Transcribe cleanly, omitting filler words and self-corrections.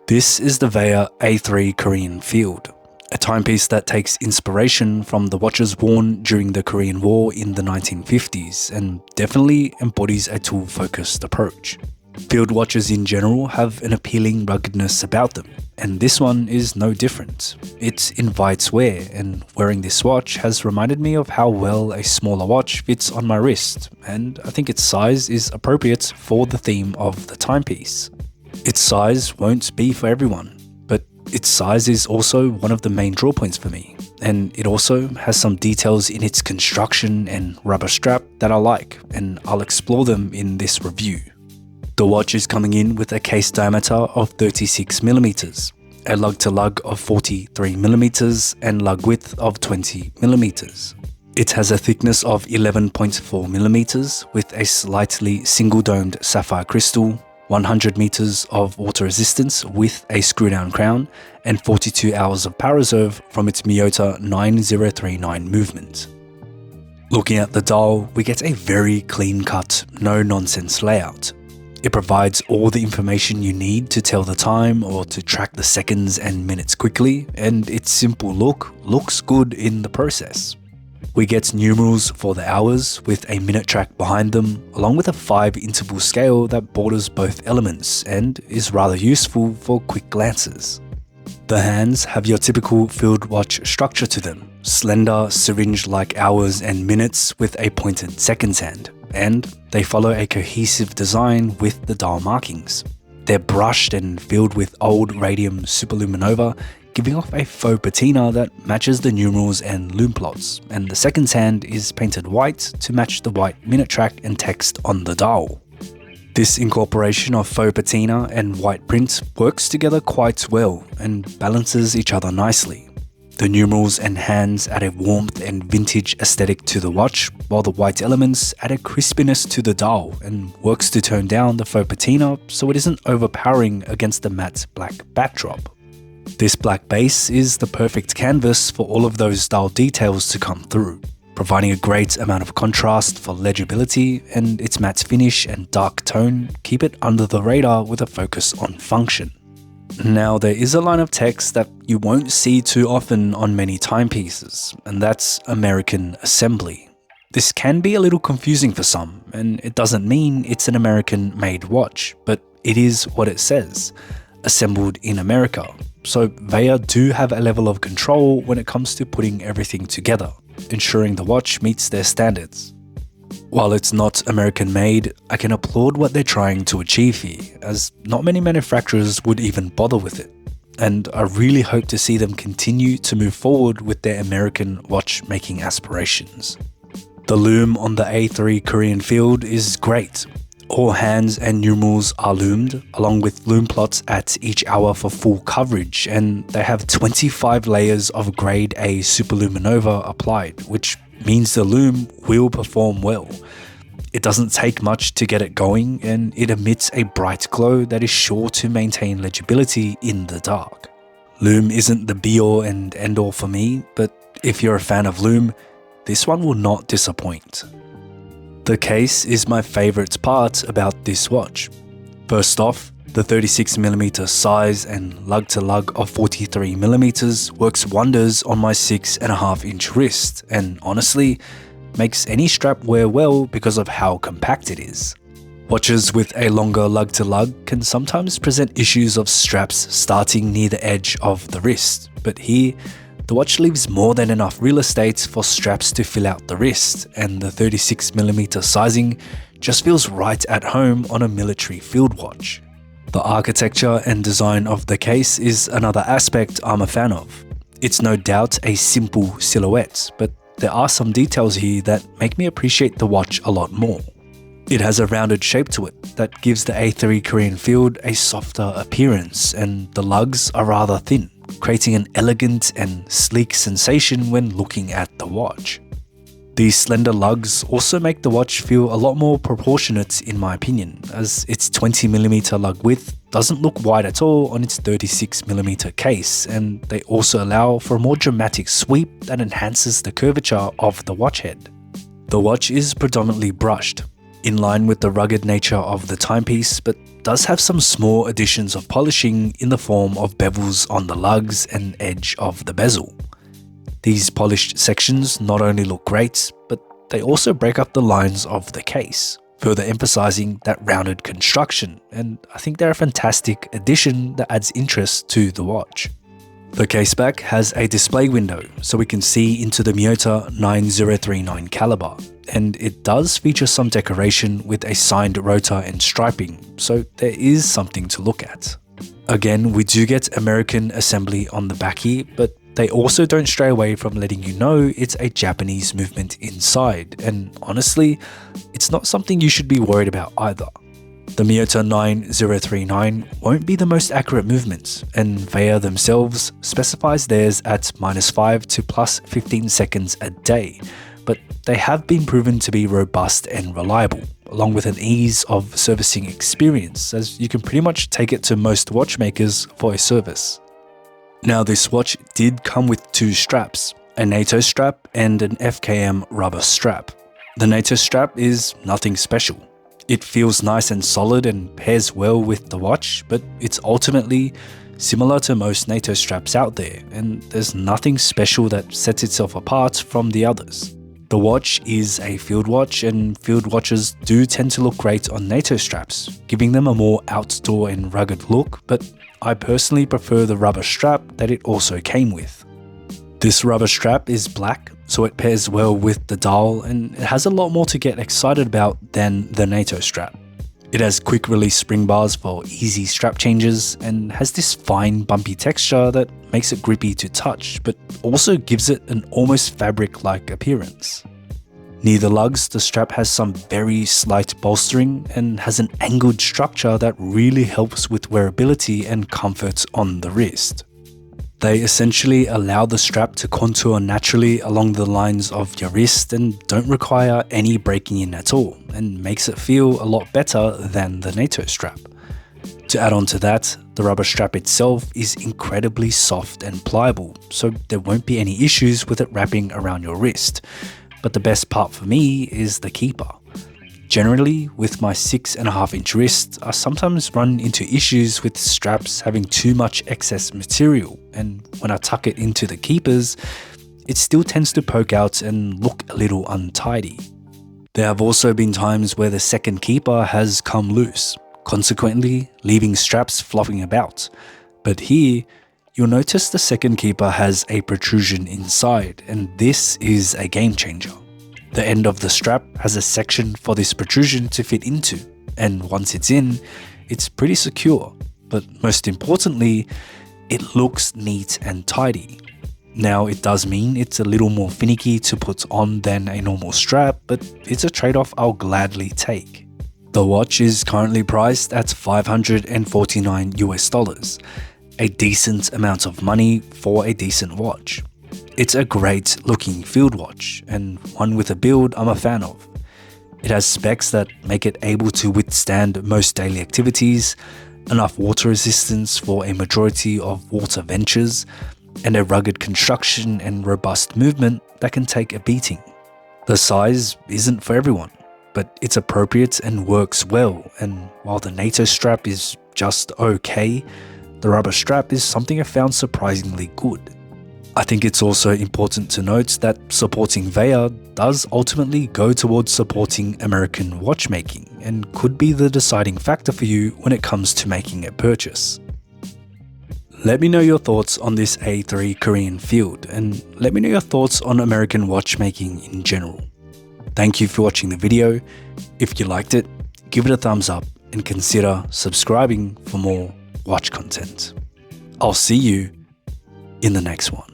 This is the Vaer A3 Korean Field, a timepiece that takes inspiration from the watches worn during the Korean War in the 1950s and definitely embodies a tool-focused approach. Field watches in general have an appealing ruggedness about them, and this one is no different. It invites wear, and wearing this watch has reminded me of how well a smaller watch fits on my wrist, and I think its size is appropriate for the theme of the timepiece. Its size won't be for everyone, but its size is also one of the main draw points for me, and it also has some details in its construction and rubber strap that I like, and I'll explore them in this review. The watch is coming in with a case diameter of 36mm, a lug-to-lug of 43mm, and lug width of 20mm. It has a thickness of 11.4mm with a slightly single-domed sapphire crystal, 100 meters of water resistance with a screw-down crown, and 42 hours of power reserve from its Miyota 9039 movement. Looking at the dial, we get a very clean-cut, no-nonsense layout. It provides all the information you need to tell the time or to track the seconds and minutes quickly, and its simple look looks good in the process. We get numerals for the hours with a minute track behind them, along with a 5-interval scale that borders both elements and is rather useful for quick glances. The hands have your typical field watch structure to them, slender syringe-like hours and minutes with a pointed seconds hand, and they follow a cohesive design with the dial markings. They're brushed and filled with old radium superluminova, giving off a faux patina that matches the numerals and lume plots, and the seconds hand is painted white to match the white minute track and text on the dial. This incorporation of faux patina and white print works together quite well and balances each other nicely. The numerals and hands add a warmth and vintage aesthetic to the watch, while the white elements add a crispiness to the dial and works to tone down the faux patina so it isn't overpowering against the matte black backdrop. This black base is the perfect canvas for all of those dial details to come through, providing a great amount of contrast for legibility, and its matte finish and dark tone keep it under the radar with a focus on function. Now, there is a line of text that you won't see too often on many timepieces, and that's American Assembly. This can be a little confusing for some, and it doesn't mean it's an American-made watch, but it is what it says, assembled in America. So Vaer do have a level of control when it comes to putting everything together, ensuring the watch meets their standards. While it's not American-made, I can applaud what they're trying to achieve here, as not many manufacturers would even bother with it, and I really hope to see them continue to move forward with their American watchmaking aspirations. The lume on the A3 Korean Field is great. All hands and numerals are loomed, along with lume plots at each hour for full coverage, and they have 25 layers of grade A superluminova applied, which means the lume will perform well. It doesn't take much to get it going, and it emits a bright glow that is sure to maintain legibility in the dark. Lume isn't the be-all and end-all for me, but if you're a fan of lume, this one will not disappoint. The case is my favorite part about this watch. First off, the 36mm size and lug-to-lug of 43mm works wonders on my 6.5-inch wrist, and honestly, makes any strap wear well because of how compact it is. Watches with a longer lug-to-lug can sometimes present issues of straps starting near the edge of the wrist, but here, the watch leaves more than enough real estate for straps to fill out the wrist, and the 36mm sizing just feels right at home on a military field watch. The architecture and design of the case is another aspect I'm a fan of. It's no doubt a simple silhouette, but there are some details here that make me appreciate the watch a lot more. It has a rounded shape to it that gives the A3 Korean Field a softer appearance, and the lugs are rather thin, creating an elegant and sleek sensation when looking at the watch. These slender lugs also make the watch feel a lot more proportionate in my opinion, as its 20mm lug width doesn't look wide at all on its 36mm case, and they also allow for a more dramatic sweep that enhances the curvature of the watch head. The watch is predominantly brushed. in line with the rugged nature of the timepiece, but does have some small additions of polishing in the form of bevels on the lugs and edge of the bezel. These polished sections not only look great, but they also break up the lines of the case, further emphasizing that rounded construction, and I think they're a fantastic addition that adds interest to the watch. The caseback has a display window so we can see into the Miyota 9039 caliber, and it does feature some decoration with a signed rotor and striping, so there is something to look at. Again, we do get American assembly on the back here, but they also don't stray away from letting you know it's a Japanese movement inside, and honestly, it's not something you should be worried about either. The Miyota 9039 won't be the most accurate movements, and Vaer themselves specifies theirs at -5 to +15 seconds a day, but they have been proven to be robust and reliable, along with an ease of servicing experience, as you can pretty much take it to most watchmakers for a service. Now, this watch did come with two straps, a NATO strap and an FKM rubber strap. The NATO strap is nothing special. It feels nice and solid and pairs well with the watch, but it's ultimately similar to most NATO straps out there, and there's nothing special that sets itself apart from the others. The watch is a field watch, and field watches do tend to look great on NATO straps, giving them a more outdoor and rugged look, but I personally prefer the rubber strap that it also came with. This rubber strap is black, so it pairs well with the dial, and it has a lot more to get excited about than the NATO strap. It has quick release spring bars for easy strap changes, and has this fine bumpy texture that makes it grippy to touch, but also gives it an almost fabric-like appearance. Near the lugs, the strap has some very slight bolstering and has an angled structure that really helps with wearability and comfort on the wrist. They essentially allow the strap to contour naturally along the lines of your wrist and don't require any breaking in at all, and makes it feel a lot better than the NATO strap. To add on to that, the rubber strap itself is incredibly soft and pliable, so there won't be any issues with it wrapping around your wrist. But the best part for me is the keeper. Generally, with my 6.5-inch wrist, I sometimes run into issues with straps having too much excess material, and when I tuck it into the keepers, it still tends to poke out and look a little untidy. There have also been times where the second keeper has come loose, consequently leaving straps flopping about. But here, you'll notice the second keeper has a protrusion inside, and this is a game changer. The end of the strap has a section for this protrusion to fit into, and once it's in, it's pretty secure, but most importantly, it looks neat and tidy. Now, it does mean it's a little more finicky to put on than a normal strap, but it's a trade-off I'll gladly take. The watch is currently priced at $549 US, a decent amount of money for a decent watch. It's a great looking field watch, and one with a build I'm a fan of. It has specs that make it able to withstand most daily activities, enough water resistance for a majority of water ventures, and a rugged construction and robust movement that can take a beating. The size isn't for everyone, but it's appropriate and works well, and while the NATO strap is just okay, the rubber strap is something I found surprisingly good. I think it's also important to note that supporting Veyard does ultimately go towards supporting American watchmaking and could be the deciding factor for you when it comes to making a purchase. Let me know your thoughts on this A3 Korean field, and let me know your thoughts on American watchmaking in general. Thank you for watching the video. If you liked it, give it a thumbs up and consider subscribing for more watch content. I'll see you in the next one.